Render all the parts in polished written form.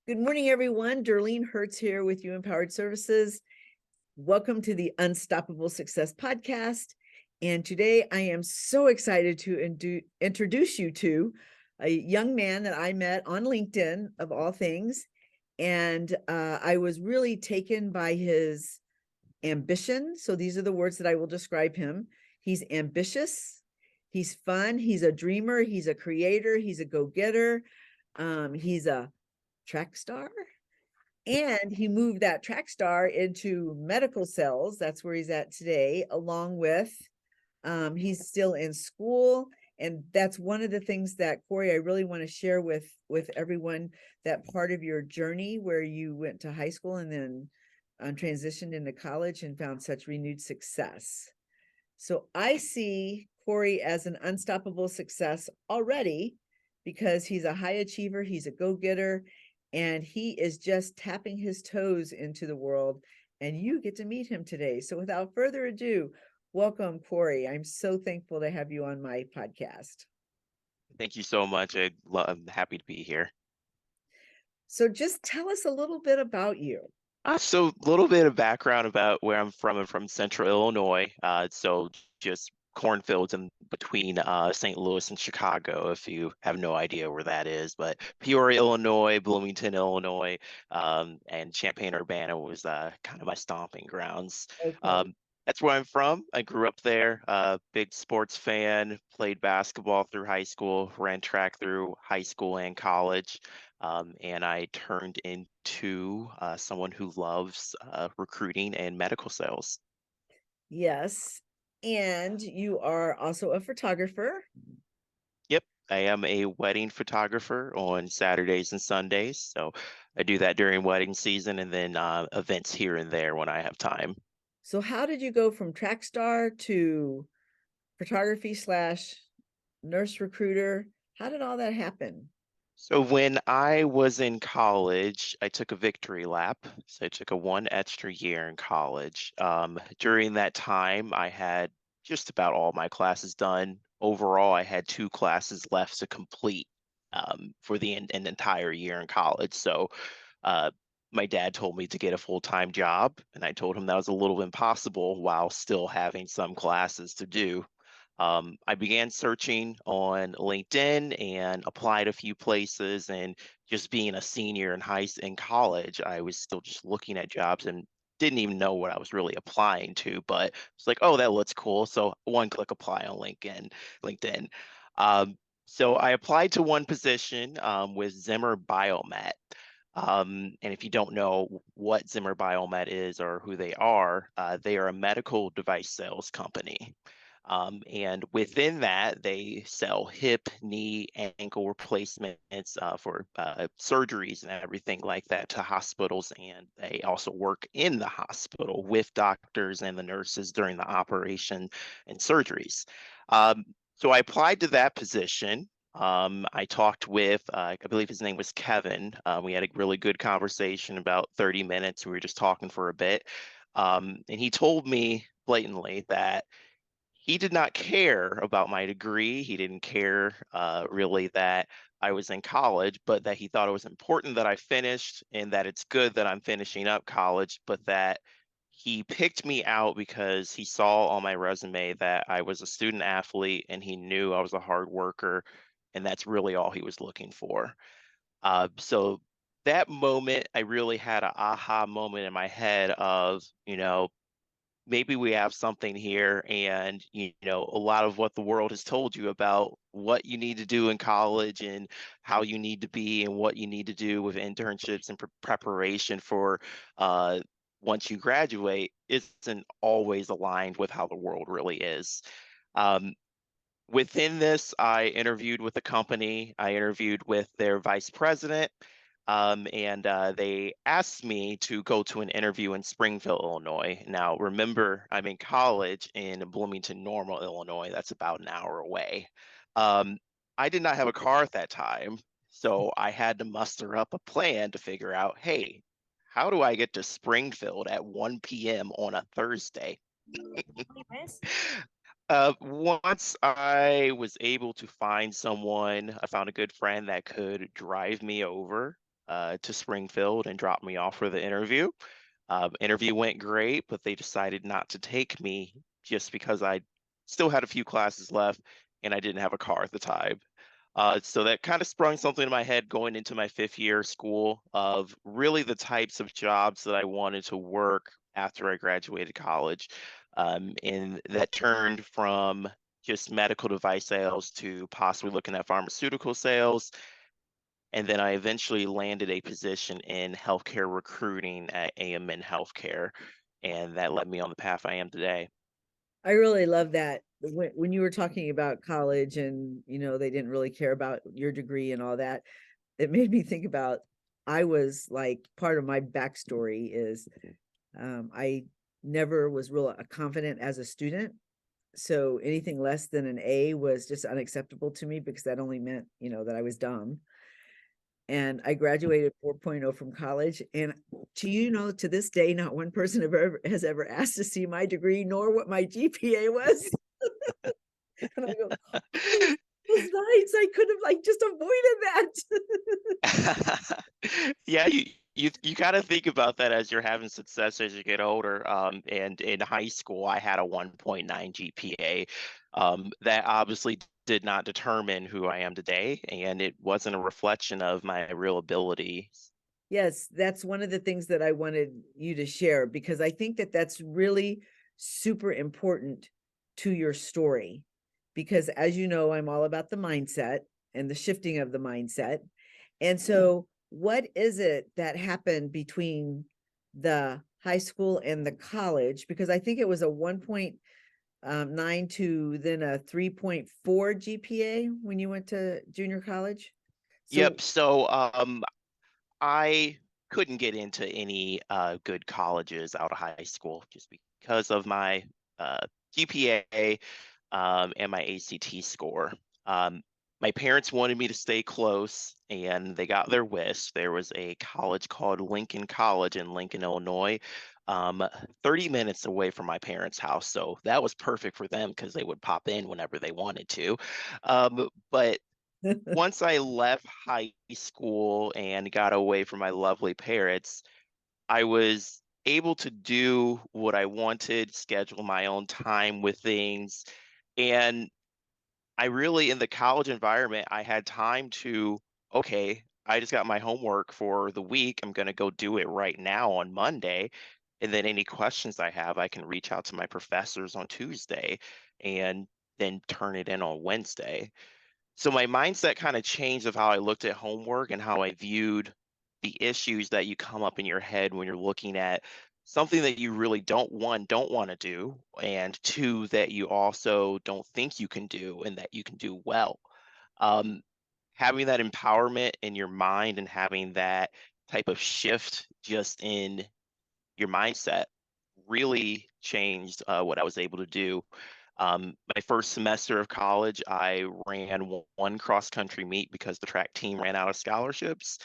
Good morning, everyone. Derlene Hirtz here with You Empowered Services. Welcome to the Unstoppable Success Podcast. And today I am so excited to introduce you to a young man that I met on LinkedIn, of all things. And I was really taken by his ambition. So these are the words that I will describe him. He's ambitious. He's fun. He's a dreamer. He's a creator. He's a go-getter. He's a track star, and he moved that track star into medical sales. That's where he's at today, along with he's still in school. And that's one of the things that, Corey, I really want to share with everyone, that part of your journey where you went to high school and then transitioned into college and found such renewed success. So I see Corey as an unstoppable success already, because he's a high achiever, he's a go-getter, and he is just tapping his toes into the world, and you get to meet him today. So without further ado, welcome, Corey. I'm so thankful to have you on my podcast. Thank you so much. I'm happy to be here. So just tell us a little bit about you. So a little bit of background about where I'm from. I'm from Central Illinois. So just cornfields in between St. Louis and Chicago, if you have no idea where that is. But Peoria, Illinois, Bloomington, Illinois, and Champaign-Urbana was kind of my stomping grounds. Okay. That's where I'm from. I grew up there, big sports fan, played basketball through high school, ran track through high school and college. And I turned into someone who loves recruiting and medical sales. Yes. And you are also a photographer. Yep, I am a wedding photographer on Saturdays and Sundays. So I do that during wedding season and then events here and there when I have time. So how did you go from track star to photography slash nurse recruiter? How did all that happen? So when I was in college, I took a victory lap. So I took a one extra year in college. During that time, I had just about all my classes done. Overall, I had two classes left to complete for an entire year in college. So uh, my dad told me to get a full-time job, and I told him that was a little impossible while still having some classes to do. I began searching on LinkedIn and applied a few places. And just being a senior in college, I was still just looking at jobs and didn't even know what I was really applying to. But it's like, oh, that looks cool. So one click apply on LinkedIn. Um, so I applied to one position with Zimmer Biomet. And if you don't know what Zimmer Biomet is or who they are a medical device sales company. And within that, they sell hip, knee, ankle replacements for surgeries and everything like that to hospitals. And they also work in the hospital with doctors and the nurses during the operation and surgeries. Um, so I applied to that position. I talked with, I believe his name was Kevin. We had a really good conversation, about 30 minutes. We were just talking for a bit. And he told me blatantly that he did not care about my degree. He didn't care really that I was in college, but that he thought it was important that I finished and that it's good that I'm finishing up college, but that he picked me out because he saw on my resume that I was a student athlete and he knew I was a hard worker, and that's really all he was looking for. So that moment, I really had an aha moment in my head of, maybe we have something here. And a lot of what the world has told you about what you need to do in college and how you need to be and what you need to do with internships and preparation for uh, once you graduate isn't always aligned with how the world really is. um, Within this, I interviewed with the company. I interviewed with their vice president, and they asked me to go to an interview in Springfield, Illinois. Now, remember, I'm in college in Bloomington, Normal, Illinois. That's about an hour away. Um, I did not have a car at that time, so I had to muster up a plan to figure out, hey, how do I get to Springfield at 1 p.m. on a Thursday? Once I was able to find someone, I found a good friend that could drive me over. to Springfield and dropped me off for the interview. Interview went great, but they decided not to take me just because I still had a few classes left and I didn't have a car at the time. So that kind of sprung something in my head going into my 5th year of school of really the types of jobs that I wanted to work after I graduated college. And that turned from just medical device sales to possibly looking at pharmaceutical sales. And then I eventually landed a position in healthcare recruiting at AMN Healthcare. And that led me on the path I am today. I really love that. When you were talking about college and, they didn't really care about your degree and all that, it made me think about, I was like, part of my backstory is I never was real confident as a student. So anything less than an A was just unacceptable to me because that only meant, that I was dumb. And I graduated 4.0 from college. And to this day, not one person has ever asked to see my degree nor what my GPA was. And I go, those nights I could have just avoided that. Yeah, you got to think about that as you're having success as you get older. And in high school, I had a 1.9 GPA. That obviously did not determine who I am today, and it wasn't a reflection of my real ability. Yes, that's one of the things that I wanted you to share, because I think that that's really super important to your story. Because as you know, I'm all about the mindset and the shifting of the mindset. And so, what is it that happened between the high school and the college? Because I think it was a 1.9 to then a 3.4 GPA when you went to junior college. So, Yep. So I couldn't get into any good colleges out of high school just because of my GPA and my ACT score. My parents wanted me to stay close, and they got their wish. There was a college called Lincoln College in Lincoln, Illinois, um, 30 minutes away from my parents' house. So that was perfect for them because they would pop in whenever they wanted to. But once I left high school and got away from my lovely parents, I was able to do what I wanted, schedule my own time with things. And I really, in the college environment, I had time to, okay, I just got my homework for the week. I'm going to go do it right now on Monday. And then any questions I have, I can reach out to my professors on Tuesday and then turn it in on Wednesday. So my mindset kind of changed of how I looked at homework and how I viewed the issues that you come up in your head when you're looking at something that you really don't want to do, and two, that you also don't think you can do and that you can do well. Um, Having that empowerment in your mind and having that type of shift just in your mindset really changed what I was able to do. My first semester of college, I ran one cross country meet because the track team ran out of scholarships.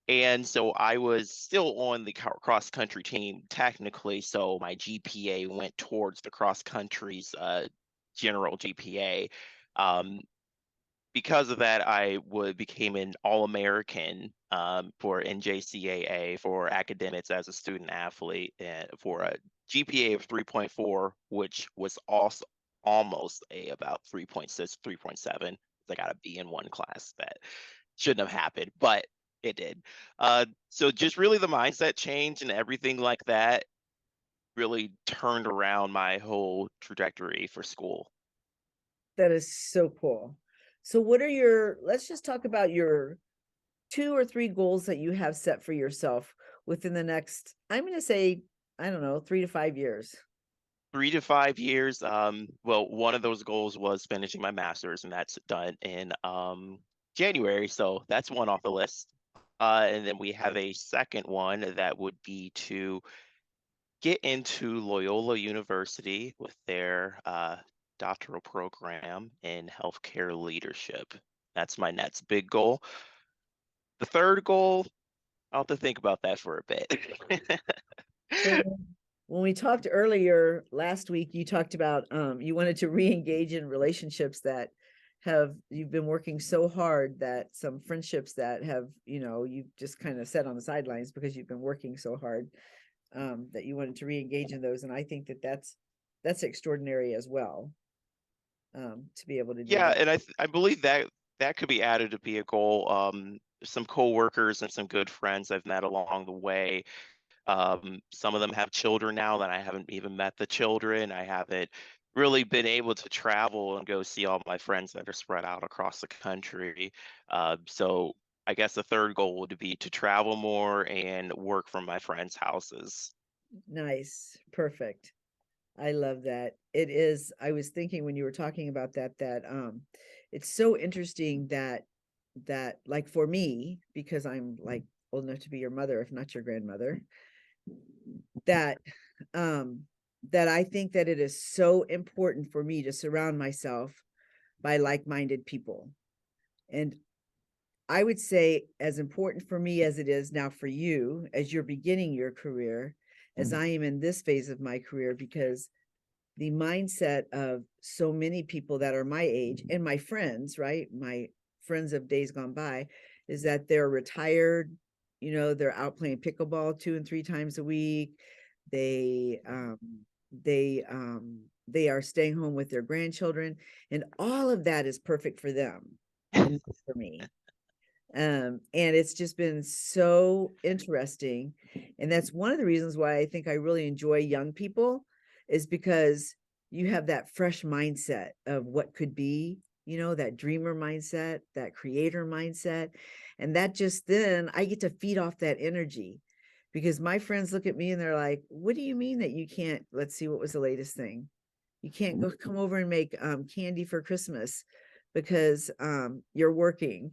And so I was still on the cross country team technically. So my GPA went towards the cross country's general GPA. Um, because of that, I became an All-American for NJCAA for academics as a student athlete, and for a GPA of 3.4, which was also almost about 3.6, 3.7. I got a B in one class that shouldn't have happened, but it did. So just really the mindset change and everything like that really turned around my whole trajectory for school. that is so cool. So what are let's just talk about your 2 or 3 goals that you have set for yourself within the next, I'm going to say, I don't know, 3 to 5 years. 3 to 5 years. Well, one of those goals was finishing my master's, and that's done in January. So that's one off the list. And then we have a second one that would be to get into Loyola University with their doctoral program in healthcare leadership. That's my next big goal. The third goal, I'll have to think about that for a bit. So when we talked earlier last week, you talked about you wanted to re-engage in relationships that you've been working so hard that some friendships that have, you've just kind of set on the sidelines because you've been working so hard, that you wanted to re-engage in those. And I think that that's extraordinary as well, to be able to do Yeah, that. and I believe that that could be added to be a goal. Some coworkers and some good friends I've met along the way. Some of them have children now that I haven't even met the children. I haven't really been able to travel and go see all my friends that are spread out across the country. So I guess the third goal would be to travel more and work from my friends' houses. Nice. Perfect. I love that. It is, I was thinking when you were talking about that it's so interesting that like for me, because I'm like old enough to be your mother, if not your grandmother, that um that I think that it is so important for me to surround myself by like-minded people. And I would say as important for me as it is now for you, as you're beginning your career, as I am in this phase of my career, because the mindset of so many people that are my age and my friends, right? My friends of days gone by, is that they're retired, they're out playing pickleball 2 and 3 times a week. They they are staying home with their grandchildren, and all of that is perfect for them and not for me. And it's just been so interesting. And that's one of the reasons why I think I really enjoy young people, is because you have that fresh mindset of what could be, that dreamer mindset, that creator mindset. And that just, then I get to feed off that energy, because my friends look at me and they're like, what do you mean that you can't, let's see, what was the latest thing? You can't go come over and make candy for Christmas because you're working.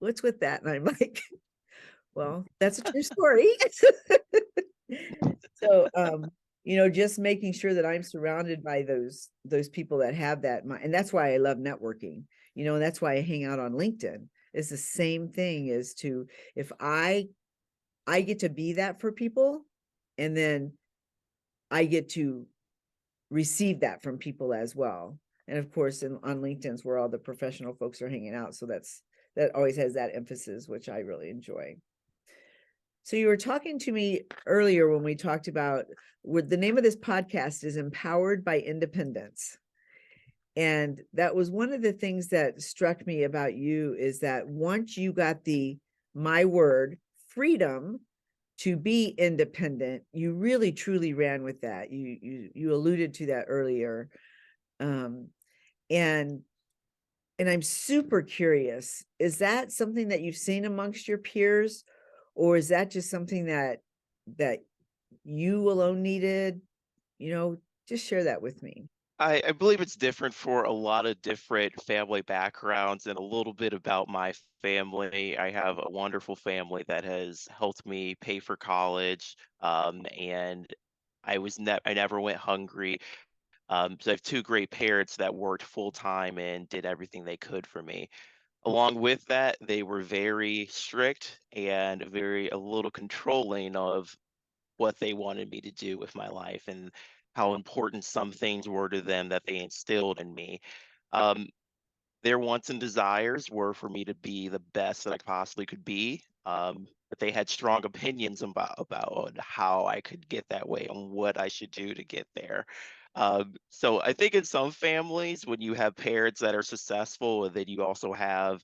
What's with that? And I'm like, well, that's a true story. So, just making sure that I'm surrounded by those people that have that mind. And that's why I love networking, and that's why I hang out on LinkedIn. It's the same thing as to, if I get to be that for people, and then I get to receive that from people as well. And of course, on LinkedIn's where all the professional folks are hanging out. So that always has that emphasis, which I really enjoy. So you were talking to me earlier when we talked about what the name of this podcast is, Empowered by Independence. And that was one of the things that struck me about you, is that once you got my word, freedom to be independent, you really truly ran with that. You alluded to that earlier. Um, and I'm super curious, is that something that you've seen amongst your peers, or is that just something that you alone needed? Just share that with me. I believe it's different for a lot of different family backgrounds, and a little bit about my family. I have a wonderful family that has helped me pay for college, and I never went hungry. So I have two great parents that worked full time and did everything they could for me. Along with that, they were very strict and very a little controlling of what they wanted me to do with my life and how important some things were to them that they instilled in me. Um, their wants and desires were for me to be the best that I possibly could be. But they had strong opinions about how I could get that way and what I should do to get there. So I think in some families, when you have parents that are successful, and then you also have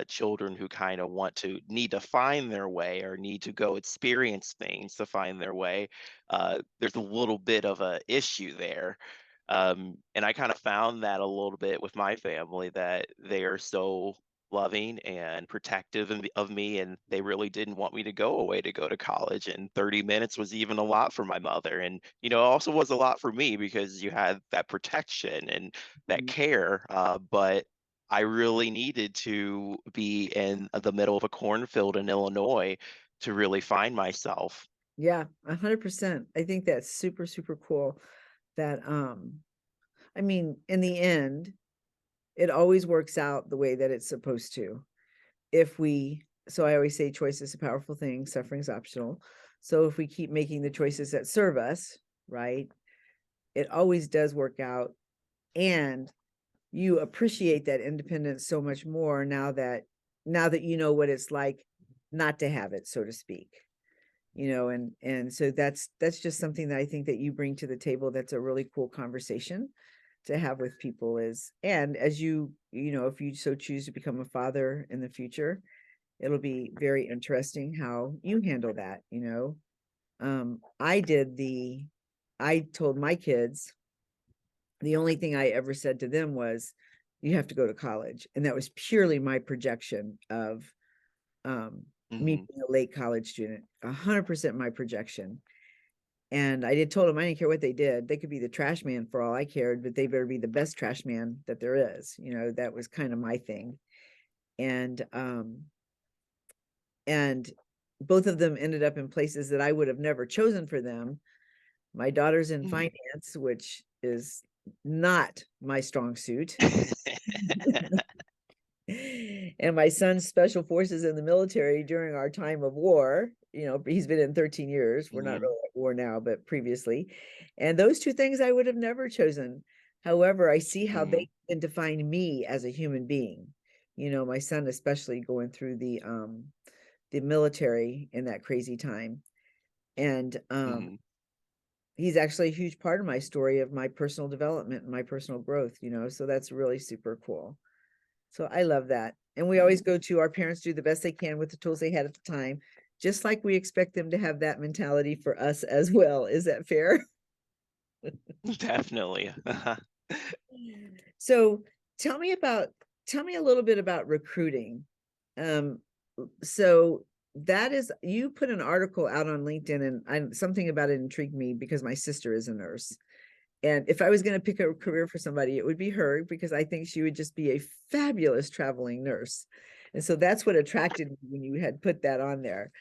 children who kind of need to find their way or need to go experience things to find their way, there's a little bit of a issue there. And I kind of found that a little bit with my family, that they are so loving and protective of me, and they really didn't want me to go away to go to college. And 30 minutes was even a lot for my mother. And, it also was a lot for me because you had that protection and that Mhm. care. But I really needed to be in the middle of a cornfield in Illinois to really find myself. Yeah, 100%. I think that's super, super cool that, I mean, in the end, it always works out the way that it's supposed to. So I always say choice is a powerful thing, suffering is optional. So if we keep making the choices that serve us, right, it always does work out. And you appreciate that independence so much more now that you know what it's like not to have it, so to speak. And so that's just something that I think that you bring to the table. That's a really cool conversation to have with people. And as if you so choose to become a father in the future, it'll be very interesting how you handle that. I told my kids, the only thing I ever said to them was, you have to go to college. And that was purely my projection of me Hmm. being a late college student, 100% my projection. And I told them I didn't care what they did. They could be the trash man for all I cared, but they better be the best trash man that there is. That was kind of my thing. And both of them ended up in places that I would have never chosen for them. My daughter's in Hmm. finance, which is not my strong suit. And my son's special forces in the military during our time of war. He's been in 13 years. We're not Hmm. really at war now, but previously. And those two things I would have never chosen. However, I see how Hmm. they can define me as a human being. My son, especially going through the military in that crazy time. And Hmm. he's actually a huge part of my story of my personal development and my personal growth, so that's really super cool. So I love that. And we always go to our parents do the best they can with the tools they had at the time, just like we expect them to have that mentality for us as well. Is that fair? Definitely. So tell me a little bit about recruiting. Um, so you put an article out on LinkedIn, and something about it intrigued me because my sister is a nurse. And if I was going to pick a career for somebody, it would be her, because I think she would just be a fabulous traveling nurse. And so that's what attracted me when you had put that on there.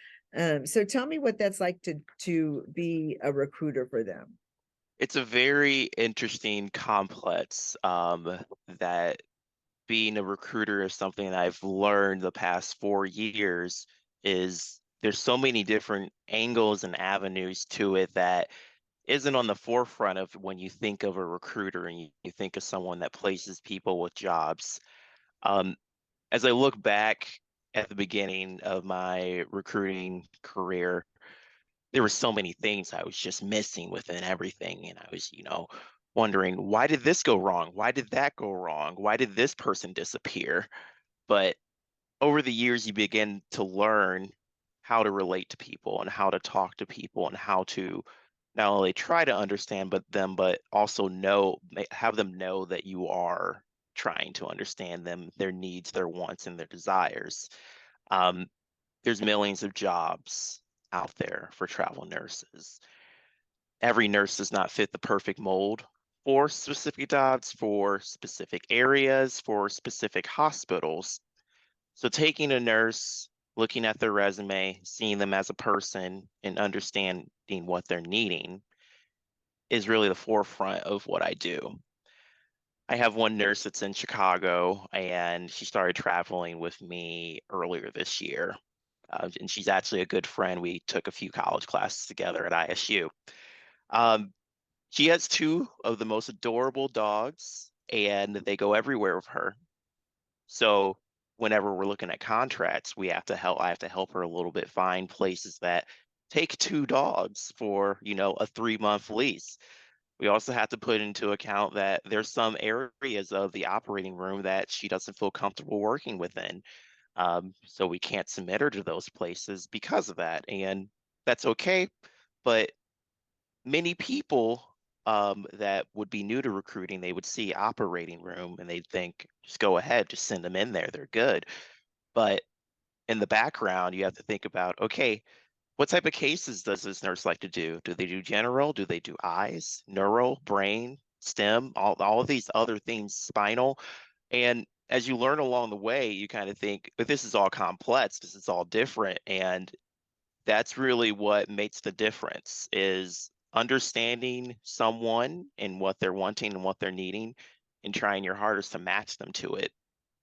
So tell me what that's like to be a recruiter for them. It's a very interesting complex, that being a recruiter is something that I've learned the past 4 years. Is there's so many different angles and avenues to it that isn't on the forefront of when you think of a recruiter and you think of someone that places people with jobs. Um, as I look back at the beginning of my recruiting career, there were so many things I was just missing within everything. And I was, wondering, why did this go wrong? Why did that go wrong? Why did this person disappear? But over the years, you begin to learn how to relate to people and how to talk to people and how to not only try to understand but also have them know that you are trying to understand them, their needs, their wants, and their desires. Um, there's millions of jobs out there for travel nurses. Every nurse does not fit the perfect mold for specific jobs, for specific areas, for specific hospitals. So taking a nurse, looking at their resume, seeing them as a person, and understanding what they're needing is really the forefront of what I do. I have one nurse that's in Chicago, and she started traveling with me earlier this year. And she's actually a good friend. We took a few college classes together at ISU. Um, she has two of the most adorable dogs, and they go everywhere with her. So whenever we're looking at contracts, I have to help her a little bit find places that take two dogs for, a 3-month lease. We also have to put into account that there's some areas of the operating room that she doesn't feel comfortable working within. So we can't submit her to those places because of that. And that's okay. But many people that would be new to recruiting, they would see operating room and they'd think, just go ahead, just send them in there. They're good. But in the background, you have to think about, okay, what type of cases does this nurse like to do? Do they do general? Do they do eyes, neuro, brain, STEM, all of these other things, spinal? And as you learn along the way, you kind of think, but this is all complex, this is all different. And that's really what makes the difference is understanding someone and what they're wanting and what they're needing and trying your hardest to match them to it.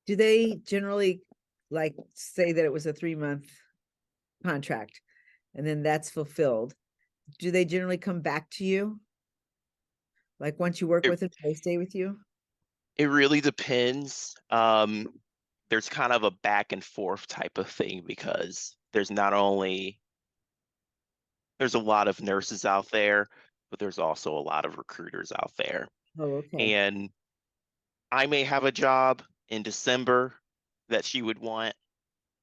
Do they generally, like, say that it was a 3-month contract and then that's fulfilled? Do they generally come back to you? Like, once you work It with them, they stay with you? It really depends. There's kind of a back and forth type of thing because there's a lot of nurses out there, but there's also a lot of recruiters out there. Oh, okay. And I may have a job in December that she would want,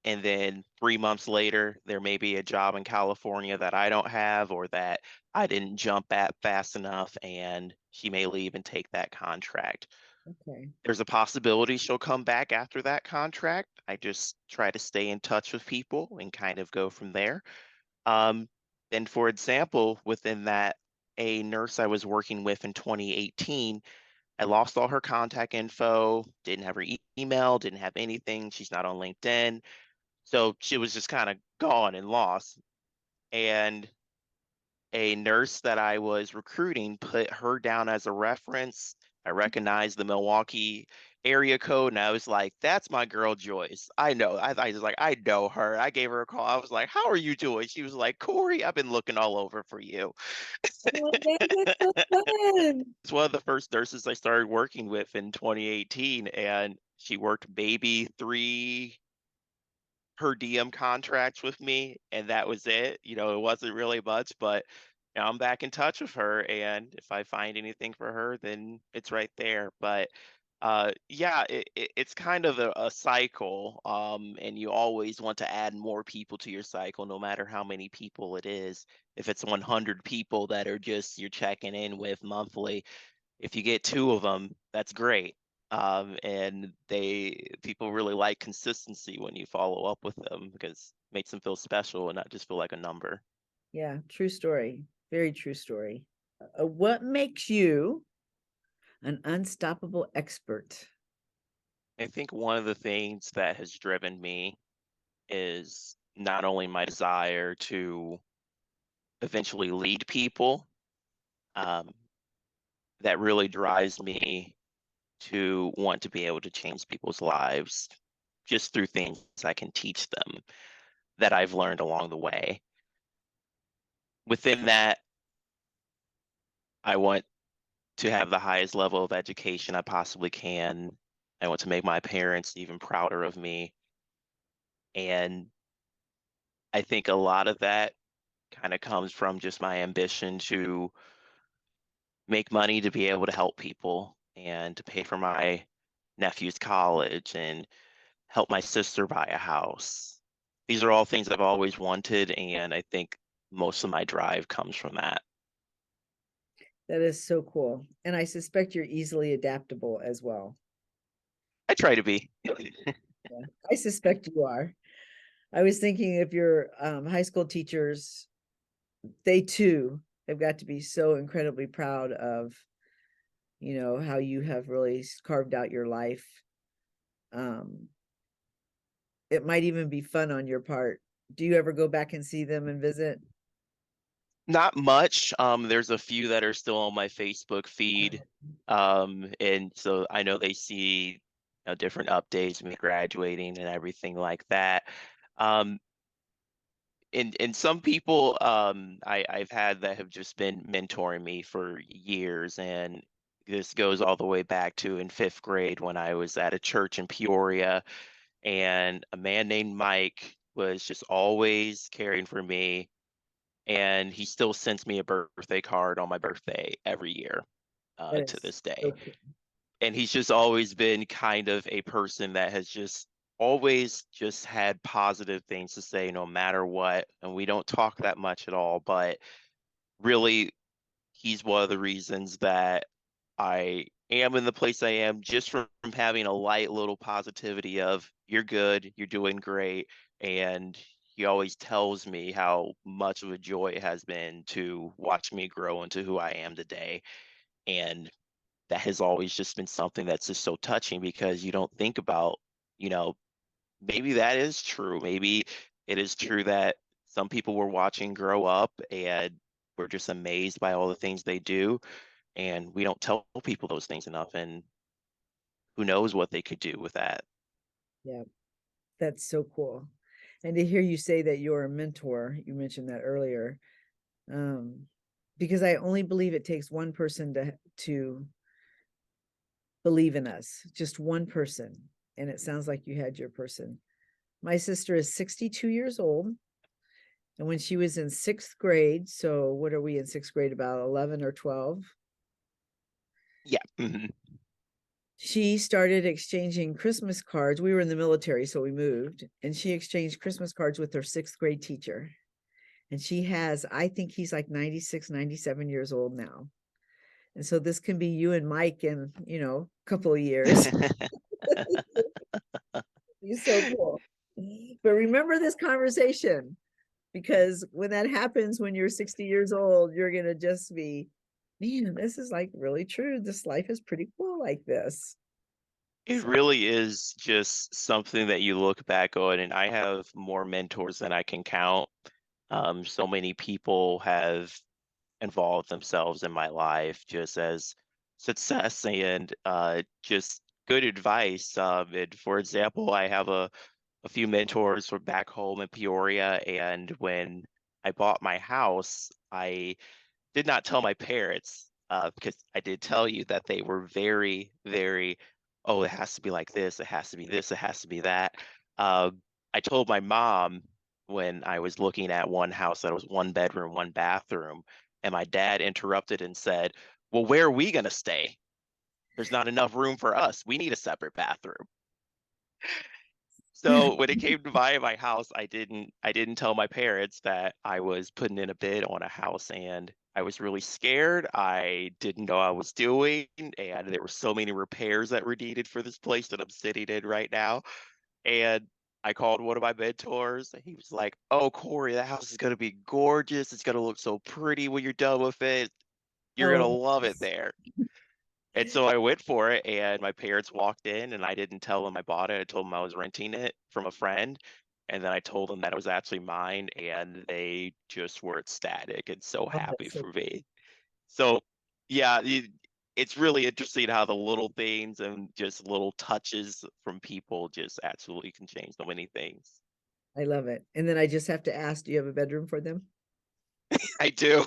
and then 3 months later, there may be a job in California that I don't have or that I didn't jump at fast enough, and she may leave and take that contract. Okay. There's a possibility she'll come back after that contract. I just try to stay in touch with people and kind of go from there. Um, and for example, within that, a nurse I was working with in 2018, I lost all her contact info, didn't have her email, didn't have anything. She's not on LinkedIn. So she was just kind of gone and lost. And a nurse that I was recruiting put her down as a reference. I recognized the Milwaukee area code, and I was like, "That's my girl Joyce. I know." I was like, "I know her." I gave her a call. I was like, "How are you doing?" She was like, "Corey, I've been looking all over for you." Oh my God, that's so fun. It's one of the first nurses I started working with in 2018, and she worked maybe three per diem contracts with me, and that was it. It wasn't really much, but now I'm back in touch with her, and if I find anything for her, then it's right there. But yeah, it's kind of a cycle, and you always want to add more people to your cycle, no matter how many people it is. If it's 100 people that are just you're checking in with monthly, if you get two of them, that's great. And people really like consistency when you follow up with them because it makes them feel special and not just feel like a number. Yeah, true story. Very true story. What makes you an unstoppable expert? I think one of the things that has driven me is not only my desire to eventually lead people, um, that really drives me to want to be able to change people's lives just through things I can teach them that I've learned along the way. Within that, I want to have the highest level of education I possibly can. I want to make my parents even prouder of me. And I think a lot of that kind of comes from just my ambition to make money to be able to help people and to pay for my nephew's college and help my sister buy a house. These are all things I've always wanted, and I think most of my drive comes from that. That is so cool. And I suspect you're easily adaptable as well. I try to be. Yeah, I suspect you are. I was thinking if your high school teachers, they too have got to be so incredibly proud of, how you have really carved out your life. Um, it might even be fun on your part. Do you ever go back and see them and visit? Not much. There's a few that are still on my Facebook feed. And so I know they see different updates, me graduating and everything like that. Um, and some people I've had that have just been mentoring me for years, and this goes all the way back to in fifth grade when I was at a church in Peoria, and a man named Mike was just always caring for me, and he still sends me a birthday card on my birthday every year That to is this day. so cool. And he's just always been kind of a person that has just always just had positive things to say no matter what. And we don't talk that much at all, but really, he's one of the reasons that I am in the place I am just from having a light little positivity of you're good, you're doing great. And he always tells me how much of a joy it has been to watch me grow into who I am today. And that has always just been something that's just so touching because you don't think about, you know, maybe that is true. Maybe it is true that some people we're watching grow up and we're just amazed by all the things they do. And we don't tell people those things enough. And who knows what they could do with that. Yeah, that's so cool. And to hear you say that you're a mentor, you mentioned that earlier, um, because I only believe it takes one person to believe in us, just one person. And it sounds like you had your person. My sister is 62 years old. And when she was in sixth grade, so what are we in sixth grade, about 11 or 12? Yeah. Mhm. She started exchanging Christmas cards. We were in the military, so we moved. And she exchanged Christmas cards with her sixth grade teacher. And she has, I think he's like 96, 97 years old now. And so this can be you and Mike in, a couple of years. He's so cool. But remember this conversation, because when that happens, when you're 60 years old, you're going to just be, man, this is like really true. This life is pretty cool like this. It really is just something that you look back on, and I have more mentors than I can count. So many people have involved themselves in my life just as success and just good advice. And for example, I have a few mentors from back home in Peoria, and when I bought my house, I did not tell my parents because I did tell you that they were very, very, oh, it has to be like this, it has to be this, it has to be that. I told my mom when I was looking at one house that was one bedroom, one bathroom, and my dad interrupted and said, well, where are we going to stay? There's not enough room for us. We need a separate bathroom. So when it came to buying my house, I didn't tell my parents that I was putting in a bid on a house, and I was really scared. I didn't know what I was doing, and there were so many repairs that were needed for this place that I'm sitting in right now. And I called one of my mentors, and he was like, "Oh, Corey, that house is gonna be gorgeous. It's gonna look so pretty when you're done with it. You're gonna Oh, love it there." And so I went for it, and my parents walked in, and I didn't tell them I bought it. I told them I was renting it from a friend, and then I told them that it was actually mine, and they just were ecstatic and so oh, happy that's so for me. So, yeah, it's really interesting how the little things and just little touches from people just absolutely can change so many things. I love it. And then I just have to ask, do you have a bedroom for them? I do.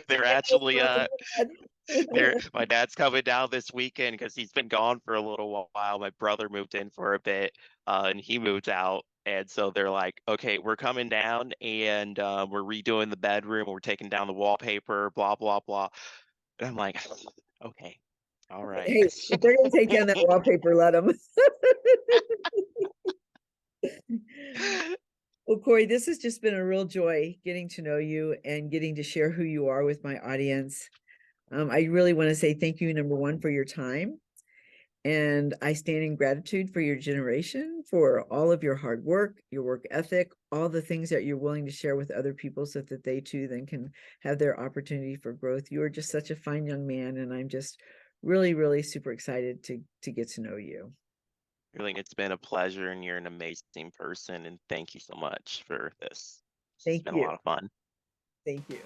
They're actually There, Good. my dad's coming down this weekend because he's been gone for a little while. My brother moved in for a bit, and he moved out. And so they're like, okay, we're coming down and we're redoing the bedroom. We're taking down the wallpaper, blah, blah, blah. And I'm like, okay, all right. Hey, if they're going to take down that wallpaper, let them. Well, Corey, this has just been a real joy getting to know you and getting to share who you are with my audience. I really want to say thank you, number one, for your time. And I stand in gratitude for your generation, for all of your hard work, your work ethic, all the things that you're willing to share with other people so that they too then can have their opportunity for growth. You are just such a fine young man, and I'm just really, really super excited to get to know you. Really, it's been a pleasure, and you're an amazing person. And thank you so much for this. It's Thank been a you. lot of fun. Thank you.